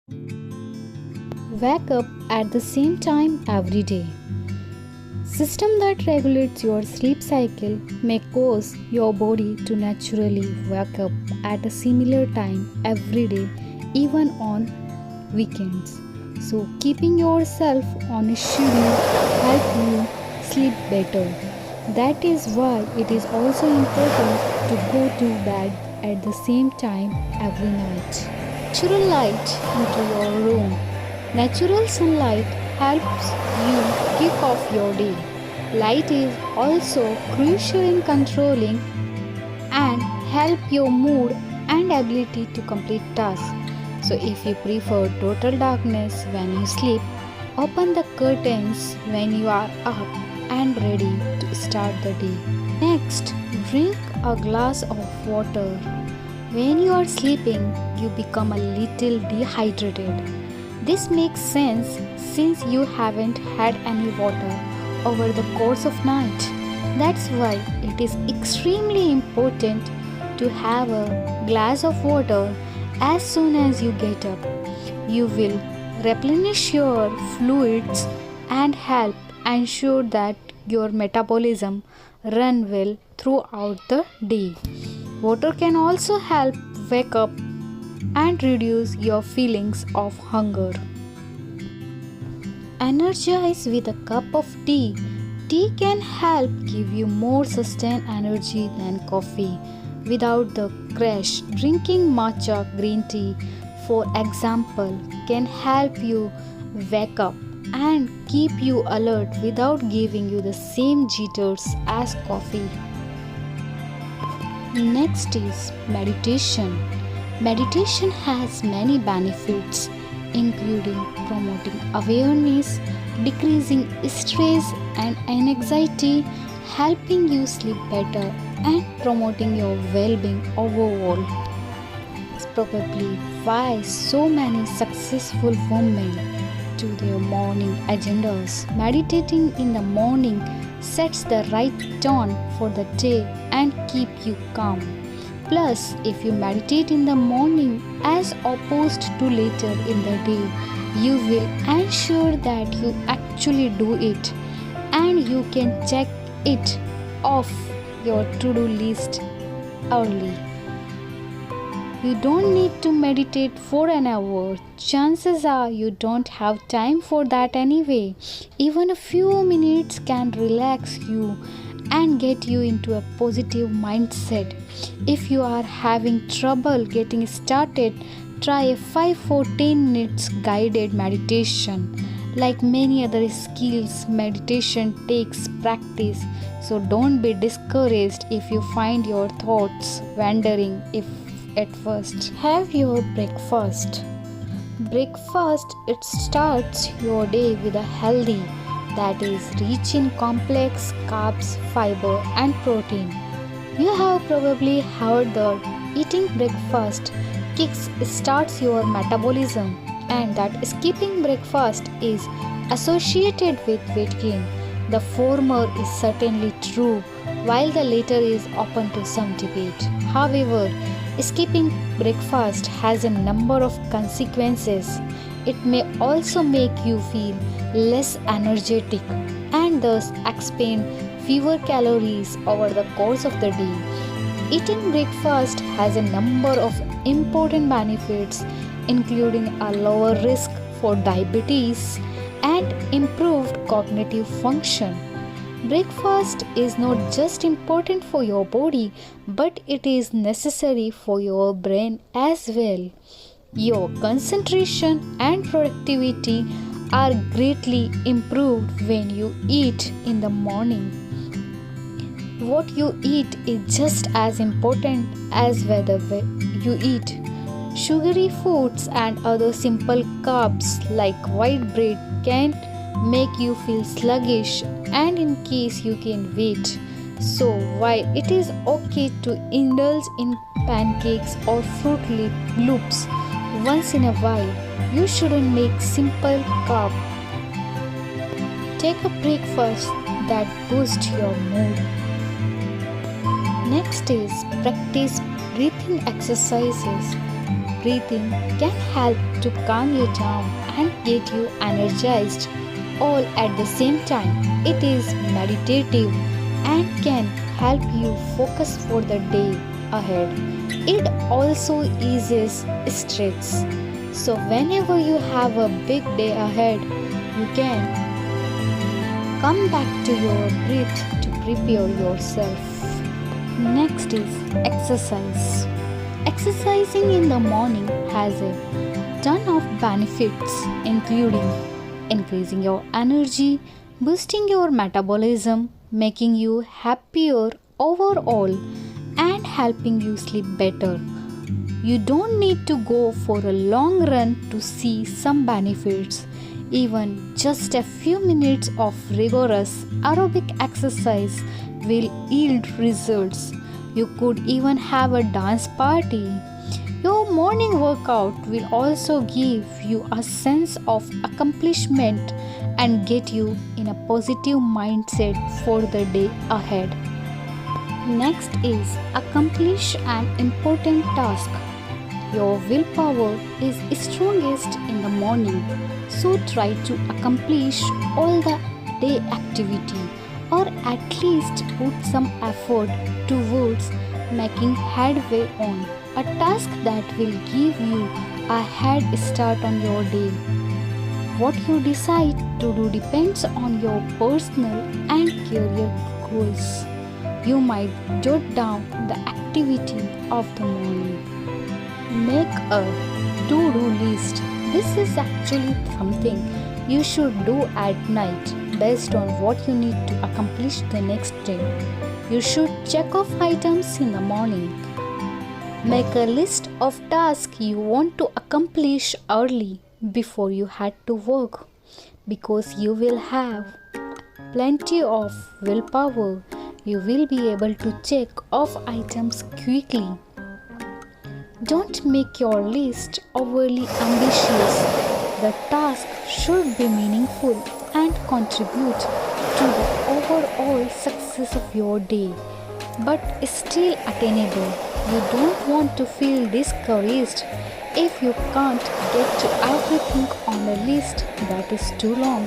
Wake up at the same time every day. System that regulates your sleep cycle may cause your body to naturally wake up at a similar time every day, even on weekends. So keeping yourself on a schedule help you sleep better. That is why it is also important to go to bed at the same time every night. Natural light into your room. Natural sunlight helps you kick off your day. Light is also crucial in controlling and help your mood and ability to complete tasks. So if you prefer total darkness when you sleep, open the curtains when you are up and ready to start the day. Next, drink a glass of water. When you are sleeping, you become a little dehydrated. This makes sense since you haven't had any water over the course of night. That's why it is extremely important to have a glass of water as soon as you get up. You will replenish your fluids and help ensure that your metabolism run well throughout the day. Water can also help wake up and reduce your feelings of hunger. Energize with a cup of tea. Tea can help give you more sustained energy than coffee without the crash. Drinking matcha green tea, for example, can help you wake up and keep you alert without giving you the same jitters as coffee. Next is meditation. Meditation has many benefits, including promoting awareness, decreasing stress and anxiety, helping you sleep better, and promoting your well being overall. It's probably why so many successful women to their morning agendas. Meditating in the morning sets the right tone for the day and keep you calm. Plus, if you meditate in the morning as opposed to later in the day, you will ensure that you actually do it and you can check it off your to-do list early. You don't need to meditate for an hour. Chances are you don't have time for that anyway. Even a few minutes can relax you and get you into a positive mindset. If you are having trouble getting started, try a 5 or 10 minutes guided meditation. Like many other skills, meditation takes practice. So don't be discouraged if you find your thoughts wandering at first. Have your breakfast. Breakfast, it starts your day with a healthy, that is rich in complex carbs, fiber and protein. You have probably heard that eating breakfast starts your metabolism and that skipping breakfast is associated with weight gain. The former is certainly true, while the latter is open to some debate. However, skipping breakfast has a number of consequences. It may also make you feel less energetic and thus expend fewer calories over the course of the day. Eating breakfast has a number of important benefits, including a lower risk for diabetes and improved cognitive function. Breakfast is not just important for your body, but it is necessary for your brain as well. Your concentration and productivity are greatly improved when you eat in the morning. What you eat is just as important as whether you eat. Sugary foods and other simple carbs like white bread can make you feel sluggish and in case you gain weight. So while it is okay to indulge in pancakes or fruit loops once in a while, you shouldn't make simple carb. Take a breakfast that boosts your mood. Next is practice breathing exercises. breathing can help to calm you down and get you energized all at the same time. It is meditative and can help you focus for the day ahead. It also eases stress. So, whenever you have a big day ahead, you can come back to your breath to prepare yourself. Next is exercise. Exercising in the morning has a ton of benefits, including increasing your energy, boosting your metabolism, making you happier overall, and helping you sleep better. You don't need to go for a long run to see some benefits. Even just a few minutes of rigorous aerobic exercise will yield results. You could even have a dance party. Your morning workout will also give you a sense of accomplishment and get you in a positive mindset for the day ahead. Next is accomplish an important task. Your willpower is strongest in the morning, so try to accomplish all the day activity or at least put some effort towards making headway on a task that will give you a head start on your day. What you decide to do depends on your personal and career goals. You might jot down the activity of the morning. Make a to-do list. This is actually something you should do at night based on what you need to accomplish the next day. You should check off items in the morning. Make a list of tasks you want to accomplish early before you head to work, because you will have plenty of willpower. You will be able to check off items quickly. Don't make your list overly ambitious. The task should be meaningful and contribute to the overall success of your day, but still attainable. You don't want to feel discouraged if you can't get to everything on a list that is too long.